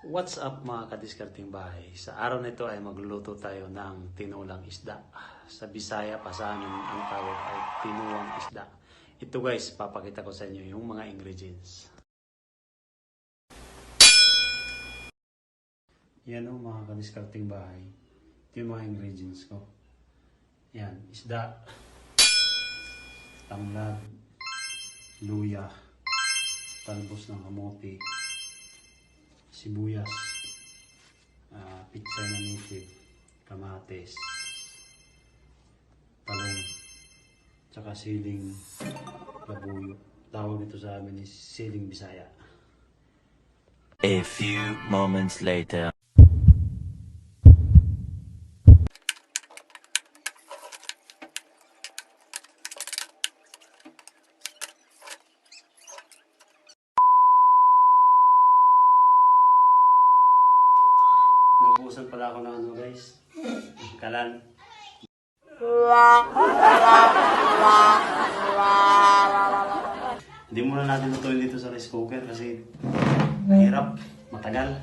What's up mga kadiskarting bahay? Sa araw na ito ay magluluto tayo ng tinulang isda. Sa Bisaya pa sa amin ang tawag ay tinuwang isda. Ito guys, papakita ko sa inyo yung mga ingredients. Yan o mga kadiskarting bahay. Ito yung mga ingredients ko. Yan, isda, tanglad, luya, talbos ng kamote, sibuyas, pitsay na native, kamates, talong, tsaka siling labuyo. Tawag nito sa amin is siling bisaya. A few moments later. Naubusan pala ako ng ano guys, kalan. Hindi muna natin lutuin dito sa rice cooker kasi mahirap, matagal.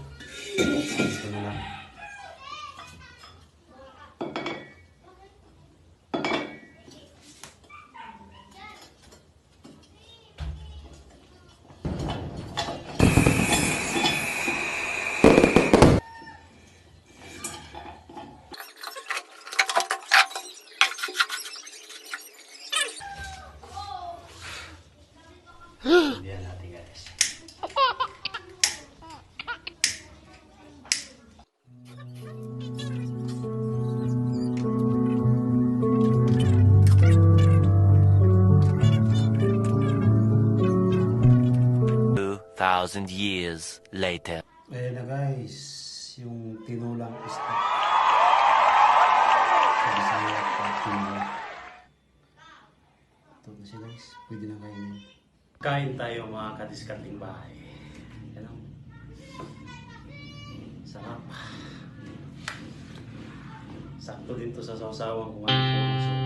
Ito na lang. Sabihan natin guys. Thousand years later. Ayan na guys, yung tinulang isda. Sa Bisaya at tinulang. Ito na siya guys, pwede na kainin. Kain tayo mga kadiskarting bahay. Yan o. Sarap. Sakto din to sa sawsawan kung ano po.